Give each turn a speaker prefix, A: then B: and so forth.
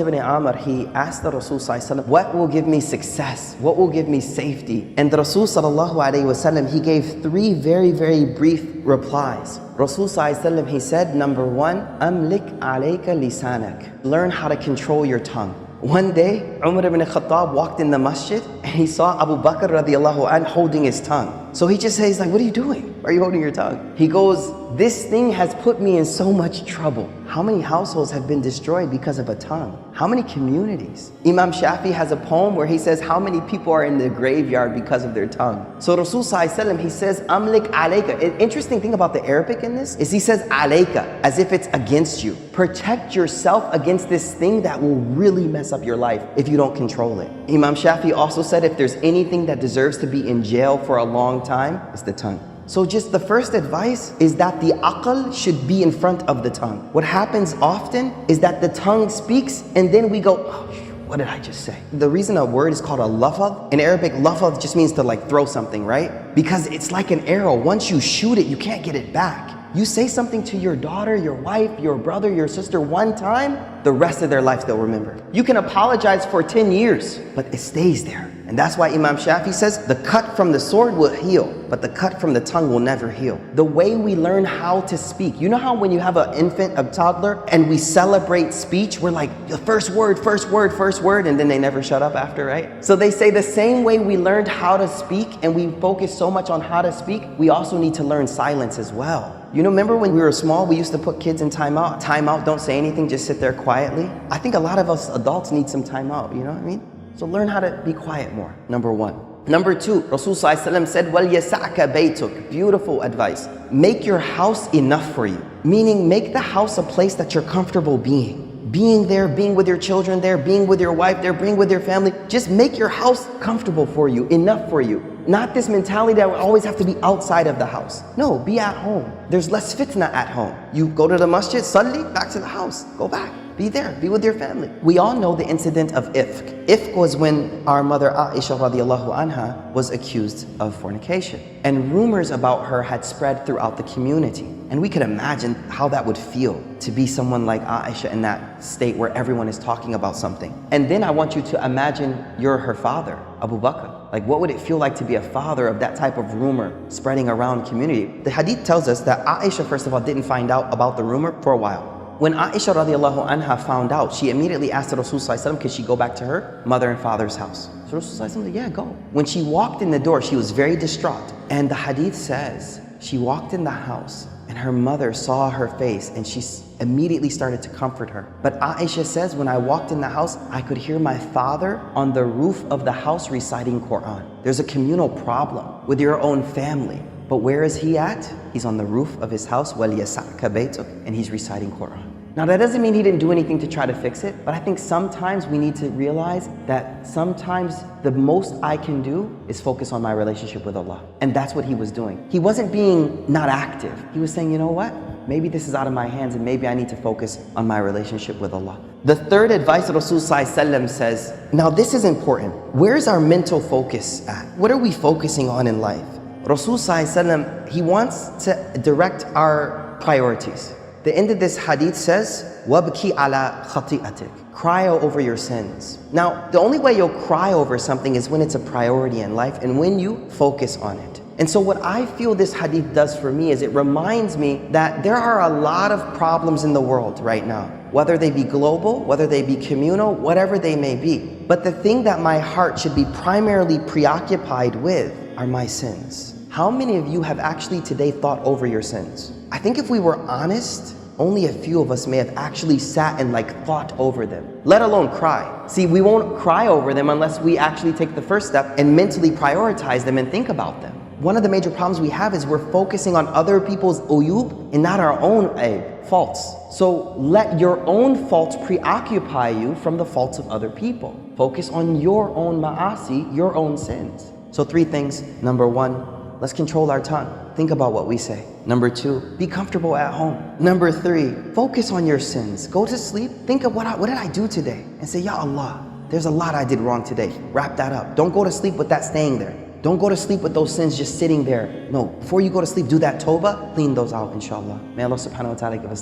A: Ibn Amr, he asked the Rasul ﷺ, what will give me success? What will give me safety? And the Rasul ﷺ, he gave three very, very brief replies. Rasul ﷺ, he said, number one, amlik alayka lisanak. Learn how to control your tongue. One day, Umar ibn Khattab walked in the masjid and he saw Abu Bakr radiallahu anh holding his tongue. So he just says, like, what are you doing? Why are you holding your tongue? He goes, this thing has put me in so much trouble. How many households have been destroyed because of a tongue? How many communities? Imam Shafi has a poem where he says how many people are in the graveyard because of their tongue. So Rasul ﷺ, he says, amlik alayka. An interesting thing about the Arabic in this is he says alayka, as if it's against you. Protect yourself against this thing that will really mess up your life if you don't control it. Imam Shafi also said if there's anything that deserves to be in jail for a long time, it's the tongue. So just the first advice is that the aql should be in front of the tongue. What happens often is that the tongue speaks and then we go, oh, what did I just say? The reason a word is called a lafadh, in Arabic, lafadh just means to like throw something, right? Because it's like an arrow. Once you shoot it, you can't get it back. You say something to your daughter, your wife, your brother, your sister one time, the rest of their life they'll remember. You can apologize for 10 years, but it stays there. And that's why Imam Shafi says, the cut from the sword will heal, but the cut from the tongue will never heal. The way we learn how to speak. You know how when you have an infant, a toddler, and we celebrate speech, we're like, the first word, and then they never shut up after, right? So they say the same way we learned how to speak and we focus so much on how to speak, we also need to learn silence as well. You know, remember when we were small, we used to put kids in timeout? Timeout, don't say anything, just sit there quietly. I think a lot of us adults need some timeout, you know what I mean? So learn how to be quiet more, number one. Number two, Rasul ﷺ said, وَلْيَسَعْكَ بَيْتُكَ. Beautiful advice. Make your house enough for you. Meaning, make the house a place that you're comfortable being. Being there, being with your children there, being with your wife there, being with your family. Just make your house comfortable for you, enough for you. Not this mentality that we always have to be outside of the house. No, be at home. There's less fitna at home. You go to the masjid, salli, back to the house, go back. Be there, be with your family. We all know the incident of ifk. Ifk was when our mother Aisha radiallahu anha was accused of fornication. And rumors about her had spread throughout the community. And we could imagine how that would feel to be someone like Aisha in that state where everyone is talking about something. And then I want you to imagine you're her father, Abu Bakr. Like, what would it feel like to be a father of that type of rumor spreading around community? The hadith tells us that Aisha, first of all, didn't find out about the rumor for a while. When Aisha radiallahu anha found out, she immediately asked the Rasul ﷺ, could she go back to her mother and father's house? So Rasul ﷺ said, yeah, go. When she walked in the door, she was very distraught. And the hadith says, she walked in the house and her mother saw her face and she immediately started to comfort her. But Aisha says, when I walked in the house, I could hear my father on the roof of the house reciting Quran. There's a communal problem with your own family. But where is he at? He's on the roof of his house, وَلْيَسَعْكَ بَيْتُكَ, and he's reciting Quran. Now that doesn't mean he didn't do anything to try to fix it, but I think sometimes we need to realize that sometimes the most I can do is focus on my relationship with Allah. And that's what he was doing. He wasn't being not active. He was saying, you know what? Maybe this is out of my hands and maybe I need to focus on my relationship with Allah. The third advice that Rasul ﷺ says, now this is important. Where's our mental focus at? What are we focusing on in life? Rasul ﷺ, he wants to direct our priorities. The end of this hadith says, وَابْكِ عَلَى خَطِئَتِكَ. Cry over your sins. Now, the only way you'll cry over something is when it's a priority in life and when you focus on it. And so what I feel this hadith does for me is it reminds me that there are a lot of problems in the world right now, whether they be global, whether they be communal, whatever they may be. But the thing that my heart should be primarily preoccupied with are my sins. How many of you have actually today thought over your sins? I think if we were honest, only a few of us may have actually sat and thought over them, let alone cry. See, we won't cry over them unless we actually take the first step and mentally prioritize them and think about them. One of the major problems we have is we're focusing on other people's uyub and not our own faults. So let your own faults preoccupy you from the faults of other people. Focus on your own ma'asi, your own sins. So 3 things. Number 1, let's control our tongue. Think about what we say. Number 2, be comfortable at home. Number 3, focus on your sins. Go to sleep, think of what did I do today? And say, Ya Allah, there's a lot I did wrong today. Wrap that up. Don't go to sleep with that staying there. Don't go to sleep with those sins just sitting there. No, before you go to sleep, do that tawbah, clean those out, inshallah. May Allah subhanahu wa ta'ala give us